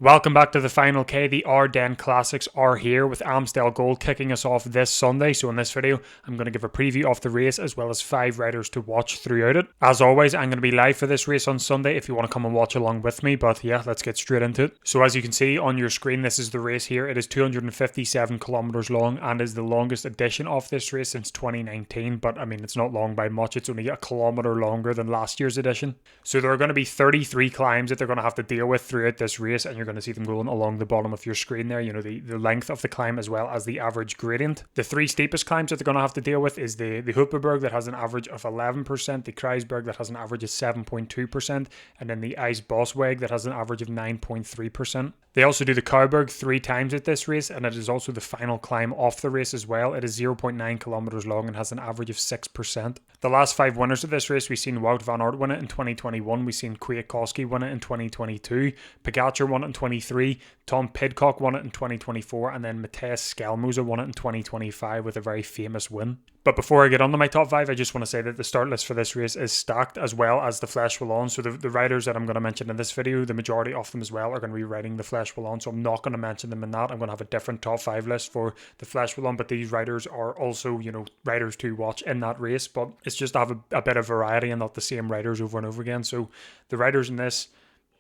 Welcome back to the Final K. The Ardennes Classics are here with Amstel Gold kicking us off this Sunday. So in this video, I'm going to give a preview of the race as well as 5 riders to watch throughout it. As always, I'm going to be live for this race on Sunday if you want to come and watch along with me. But yeah, let's get straight into it. So as you can see on your screen, this is the race here. It is 257 kilometers long and is the longest edition of this race since 2019. But I mean, it's not long by much. It's only a kilometer longer than last year's edition. So there are going to be 33 climbs that they're going to have to deal with throughout this race, and you're going to see them going along the bottom of your screen there, the length of the climb as well as the average gradient. The 3 steepest climbs that they're going to have to deal with is the Huppeberg that has an average of 11%, the Kreisberg that has an average of 7.2%, and then the Eisbossweg that has an average of 9.3%. They also do the Cowberg 3 times at this race, and it is also the final climb off the race as well. It is 0.9 kilometers long and has an average of 6%. The last 5 winners of this race, we've seen Wout van Aert win it in 2021, we've seen Kwiatkowski win it in 2022, Pogacar won it in 23, Tom Pidcock won it in 2024, and then Matthias Skjelmose won it in 2025 with a very famous win. But before I get on to my top 5, I just want to say that the start list for this race is stacked as well as the Flèche Wallonne. So the riders that I'm going to mention in this video, the majority of them as well are going to be riding the Flèche Wallonne. So I'm not going to mention them in that. I'm going to have a different top 5 list for the Flèche Wallonne. But these riders are also, riders to watch in that race. But it's just to have a bit of variety and not the same riders over and over again. So the riders in this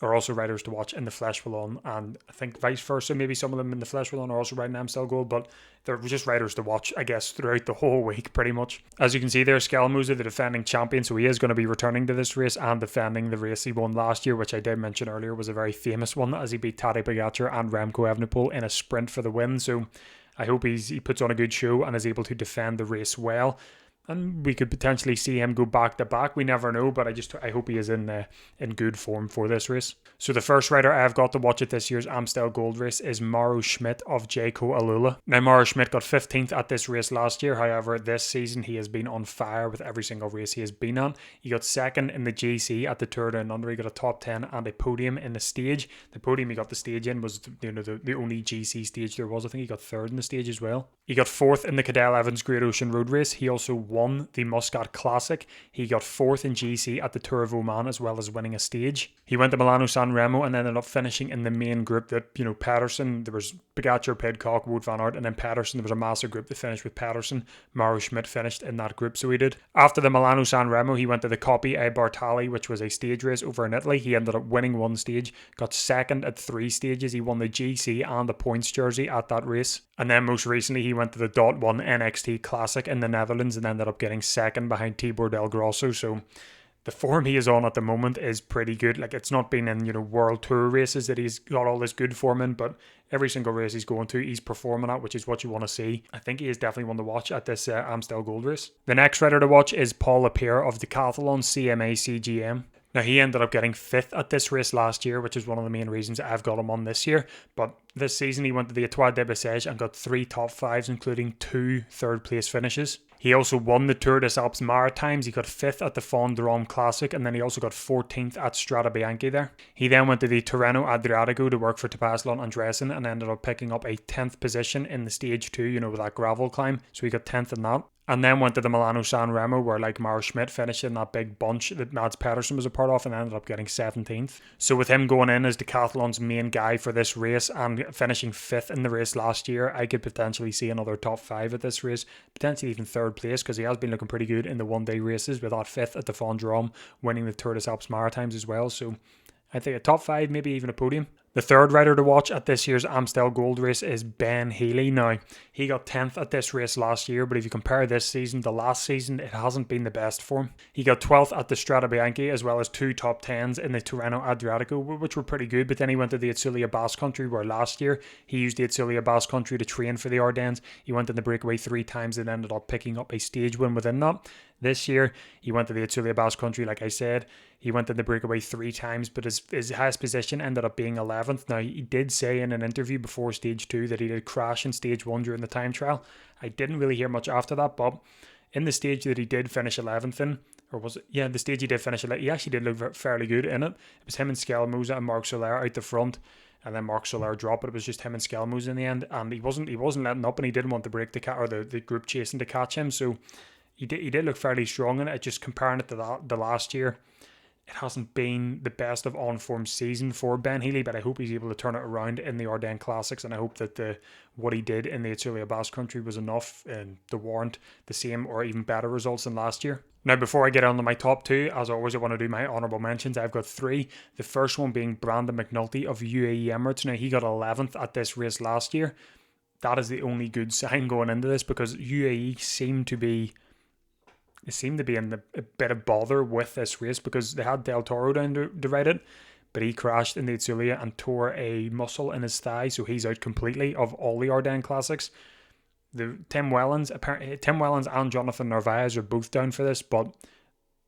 are also riders to watch in the Flèche Wallonne, and I think vice versa. Maybe some of them in the Flèche Wallonne are also riding Amstel Gold, but they're just riders to watch, I guess, throughout the whole week, pretty much. As you can see there, Skjelmose, the defending champion, so he is going to be returning to this race and defending the race he won last year, which I did mention earlier was a very famous one, as he beat Tadej Pogacar and Remco Evenepoel in a sprint for the win. So I hope he puts on a good show and is able to defend the race well. And we could potentially see him go back to back. We never know, but I hope he is in good form for this race. So the first rider I've got to watch at this year's Amstel Gold race is Mauro Schmidt of Jayco Alula. Now, Mauro Schmidt got 15th at this race last year. However, this season he has been on fire with every single race he has been on. He got 2nd in the GC at the Tour Down Under. He got a top 10 and a podium in the stage. The podium he got the stage in was the only GC stage there was. I think he got 3rd in the stage as well. He got 4th in the Cadel Evans Great Ocean Road race. He also won the Muscat Classic. He got 4th in GC at the Tour of Oman as well as winning a stage. He went to Milano San Remo and ended up finishing in the main group that, Pedersen, there was Pogacar, Pidcock, Wout van Aert, and then Pedersen. There was a massive group that finished with Pedersen. Mauro Schmidt finished in that group, so he did. After the Milano San Remo, he went to the Coppi e Bartali, which was a stage race over in Italy. He ended up winning 1 stage, got 2nd at 3 stages. He won the GC and the points jersey at that race. And then most recently, he went to the .1 NXT Classic in the Netherlands and ended up getting 2nd behind Tibor Del Grosso. So the form he is on at the moment is pretty good. Like, it's not been in, World Tour races that he's got all this good form in, but every single race he's going to, he's performing at, which is what you want to see. I think he is definitely one to watch at this Amstel Gold race. The next rider to watch is Paul Lapierre of Decathlon CMA CGM. Now, he ended up getting 5th at this race last year, which is one of the main reasons I've got him on this year. But this season, he went to the Etoile de Bessèges and got 3 top 5s, including 2 third-place finishes. He also won the Tour des Alpes Maritimes. He got 5th at the Fond du Rhône Classic, and then he also got 14th at Strade Bianche there. He then went to the Tirreno Adriatico to work for Topazlon Andresen and ended up picking up a 10th position in the stage 2, with that gravel climb. So he got 10th in that. And then went to the Milano San Remo, where like Mauro Schmidt finished in that big bunch that Mads Pedersen was a part of and ended up getting 17th. So with him going in as Decathlon's main guy for this race and finishing 5th in the race last year, I could potentially see another top 5 at this race, potentially even 3rd place, because he has been looking pretty good in the one-day races with that 5th at the Fond du Rhône, winning the Tour des Alpes Maritimes as well. So I think a top 5, maybe even a podium. The third rider to watch at this year's Amstel Gold race is Ben Healy. Now, he got 10th at this race last year, but if you compare this season to last season, it hasn't been the best for him. He got 12th at the Strade Bianche, as well as 2 top 10s in the Tirreno Adriatico, which were pretty good, but then he went to the Etsulia Basque Country, where last year he used the Etsulia Basque Country to train for the Ardennes. He went in the breakaway 3 times and ended up picking up a stage win within that. This year, he went to the Etsulia Basque Country, like I said. He went in the breakaway 3 times, but his highest position ended up being 11th. Now, he did say in an interview before stage 2 that he did crash in stage 1 during the time trial. I didn't really hear much after that, but in the stage that he did finish 11th in, or was it? Yeah, the stage he did finish 11th, he actually did look fairly good in it. It was him and Skjelmose and Marc Soler out the front, and then Marc Soler dropped, but it was just him and Skjelmose in the end, and he wasn't letting up, and he didn't want to break the group chasing to catch him, so he did look fairly strong in it. Just comparing it to the last year, it hasn't been the best of on-form season for Ben Healy, but I hope he's able to turn it around in the Ardennes Classics, and I hope that what he did in the Azulia Basque Country was enough to warrant the same or even better results than last year. Now, before I get on to my top two, as always, I want to do my honourable mentions. I've got three. The first one being Brandon McNulty of UAE Emirates. Now, he got 11th at this race last year. That is the only good sign going into this, because UAE seemed to be in a bit of bother with this race, because they had Del Toro down to ride it, but he crashed in the Azulia and tore a muscle in his thigh, so he's out completely of all the Ardennes Classics. Tim Wellens and Jonathan Narvaez are both down for this, but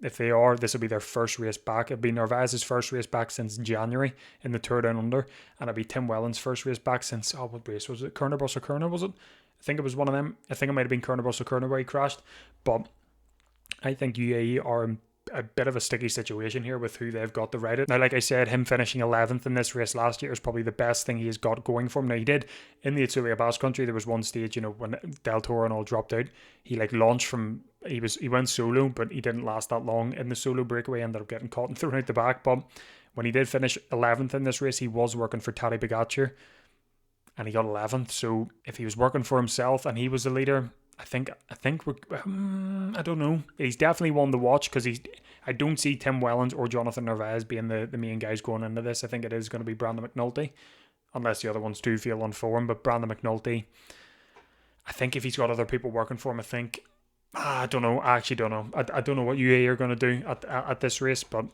if they are, this will be their first race back. It'll be Narvaez's first race back since January in the Tour Down Under, and it'll be Tim Wellens' first race back since, what race was it? Kernabus or Kerner, was it? I think it was one of them. I think it might have been Kernabus or Kerner where he crashed, but I think UAE are a bit of a sticky situation here with who they've got to ride it. Now, like I said, him finishing 11th in this race last year is probably the best thing he's got going for him. Now, he did in the Azulia Basque Country. There was one stage, when Del Toro and all dropped out, he launched from, he went solo, but he didn't last that long in the solo breakaway. Ended up getting caught and thrown out the back. But when he did finish 11th in this race, he was working for Tadej Pogačar, and he got 11th. So if he was working for himself and he was the leader, I think I don't know. He's definitely one to watch, because I don't see Tim Wellens or Jonathan Narvaez being the main guys going into this. I think it is going to be Brandon McNulty, unless the other ones do feel unformed. But Brandon McNulty, I think if he's got other people working for him, I don't know. I actually don't know. I don't know what UAE are going to do at this race. But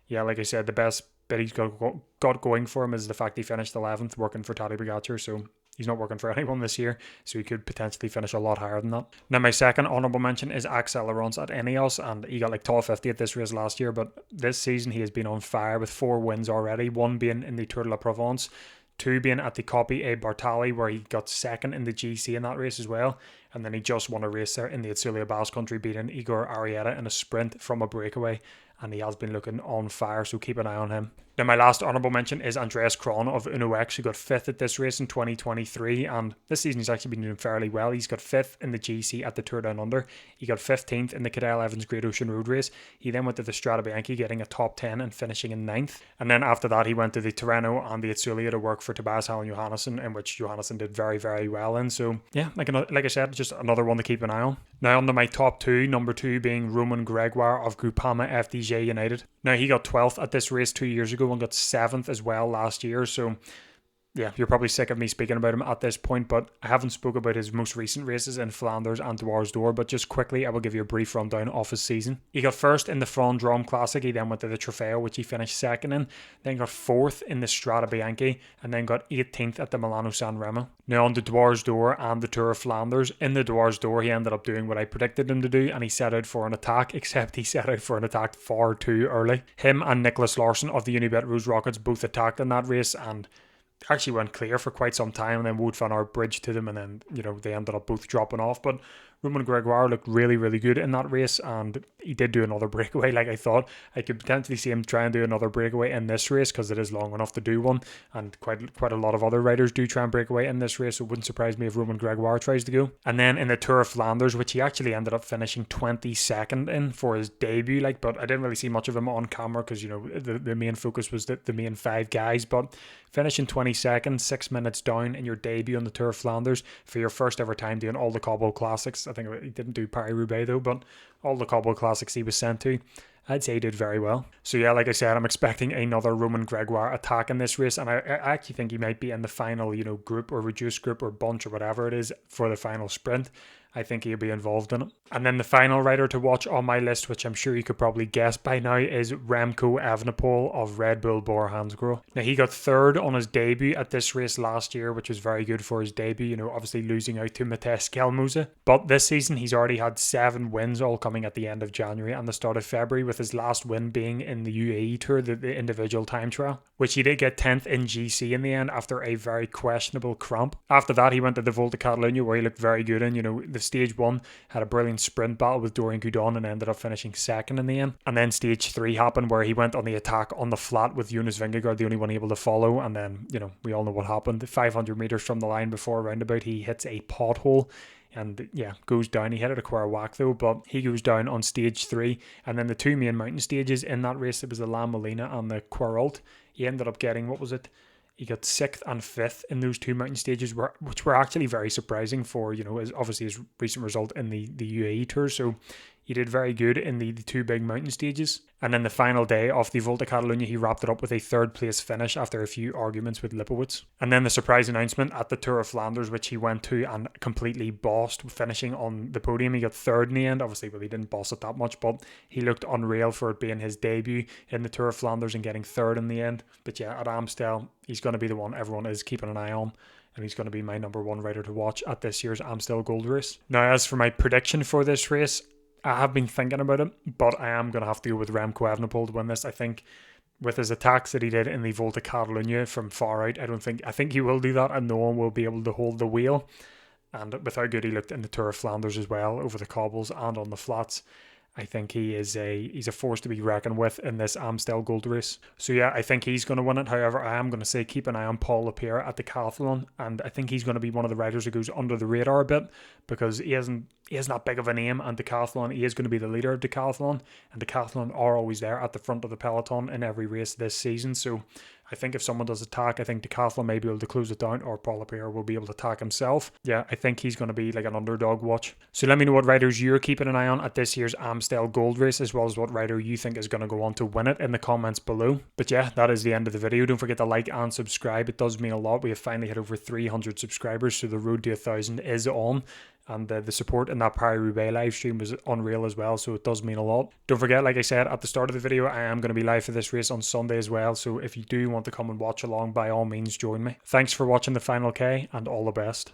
yeah, like I said, the best bit he's got going for him is the fact he finished 11th working for Tadej Pogačar. So he's not working for anyone this year, so he could potentially finish a lot higher than that. Now, my second honourable mention is Axel Laurence at Ineos, and he got top 50 at this race last year, but this season he has been on fire with 4 wins already, 1 being in the Tour de la Provence, 2 being at the Coppi e Bartali, where he got second in the GC in that race as well, and then he just won a race there in the Azulia Basque Country, beating Igor Arrieta in a sprint from a breakaway, and he has been looking on fire, so keep an eye on him. Now, my last honourable mention is Andreas Kron of Uno X, who got 5th at this race in 2023, and this season he's actually been doing fairly well. He's got 5th in the GC at the Tour Down Under. He got 15th in the Cadel Evans Great Ocean Road Race. He then went to the Strade Bianche, getting a top 10 and finishing in 9th. And then after that, he went to the Tirreno and the Azulia to work for Tobias Hallen Johannesson, in which Johannesson did very, very well in. So yeah, like I said, just another one to keep an eye on. Now, on to my top 2, number 2 being Roman Gregoire of Groupama FDJ United. Now, he got 12th at this race 2 years ago and got 7th as well last year. So yeah, you're probably sick of me speaking about him at this point, but I haven't spoke about his most recent races in Flanders and Dwars d'Or, but just quickly, I will give you a brief rundown of his season. He got 1st in the Flandre Classic, he then went to the Trofeo, which he finished 2nd in, then got 4th in the Strade Bianche, and then got 18th at the Milano San Remo. Now, on the Dwars d'Or and the Tour of Flanders, in the Dwars d'Or, he ended up doing what I predicted him to do, and he set out for an attack, except he set out for an attack far too early. Him and Nicholas Larsson of the Unibet Rouge Rockets both attacked in that race, and actually went clear for quite some time, and then Wout van Aert bridged to them, and then they ended up both dropping off. But Roman Gregoire looked really, really good in that race, and he did do another breakaway. Like I thought, I could potentially see him try and do another breakaway in this race, because it is long enough to do one, and quite a lot of other riders do try and break away in this race, so it wouldn't surprise me if Roman Gregoire tries to go. And then in the Tour of Flanders, which he actually ended up finishing 22nd in for his debut, but I didn't really see much of him on camera, because the main focus was the main 5 guys, but finishing 22nd, 6 minutes down in your debut on the Tour of Flanders for your first ever time doing all the Cobble Classics. I think he didn't do Paris-Roubaix though, but all the Cobble Classics he was sent to, I'd say he did very well. So yeah, like I said, I'm expecting another Roman Gregoire attack in this race, and I actually think he might be in the final, group or reduced group or bunch or whatever it is for the final sprint. I think he'll be involved in it. And then the final rider to watch on my list, which I'm sure you could probably guess by now, is Remco Evenepoel of Red Bull Bora Hansgrohe. Now, he got 3rd on his debut at this race last year, which was very good for his debut, obviously losing out to Matej Skelmose. But this season, he's already had 7 wins, all coming at the end of January and the start of February, with his last win being in the UAE Tour, the individual time trial, which he did get 10th in GC in the end after a very questionable cramp. After that, he went to the Volta Catalunya, where he looked very good in. the stage 1 had a brilliant sprint battle with Dorian Gudon and ended up finishing second in the end. And then stage 3 happened where he went on the attack on the flat with Jonas Vingegaard, the only one able to follow. And then, we all know what happened. 500 meters from the line before a roundabout, he hits a pothole and goes down. He hit it a queer whack though, but he goes down on stage 3. And then the two main mountain stages in that race, it was the La Molina and the Queralt. He ended up getting, he got 6th and 5th in those two mountain stages, which were actually very surprising for, obviously his recent result in the UAE Tour. So he did very good in the two big mountain stages. And then the final day of the Volta Catalunya, he wrapped it up with a 3rd place finish after a few arguments with Lipowitz. And then the surprise announcement at the Tour of Flanders, which he went to and completely bossed, finishing on the podium. He got 3rd in the end. Obviously, he didn't boss it that much, but he looked unreal for it being his debut in the Tour of Flanders and getting 3rd in the end. But at Amstel, he's going to be the one everyone is keeping an eye on. And he's going to be my number 1 rider to watch at this year's Amstel Gold Race. Now, as for my prediction for this race, I have been thinking about it, but I am going to have to go with Remco Evenepoel to win this. I think with his attacks that he did in the Volta Catalunya from far out, I think he will do that and no one will be able to hold the wheel. And with how good he looked in the Tour of Flanders as well, over the cobbles and on the flats, I think he's a force to be reckoned with in this Amstel Gold Race. So I think he's going to win it. However, I am going to say keep an eye on Paul Lapierre at the Decathlon, and I think he's going to be one of the riders who goes under the radar a bit because he isn't that big of a name, and Decathlon, he is going to be the leader of Decathlon, and Decathlon are always there at the front of the peloton in every race this season. So I think if someone does attack, I think Decathlon may be able to close it down, or Paul Lapierre will be able to attack himself. I think he's going to be like an underdog watch. So let me know what riders you're keeping an eye on at this year's Amstel Gold Race, as well as what rider you think is going to go on to win it in the comments below. But that is the end of the video. Don't forget to like and subscribe. It does mean a lot. We have finally hit over 300 subscribers, so the road to 1,000 is on. And the support in that Paris-Roubaix live stream was unreal as well, so it does mean a lot. Don't forget, like I said at the start of the video, I am going to be live for this race on Sunday as well, so if you do want to come and watch along, by all means join me. Thanks for watching The Final K, and all the best.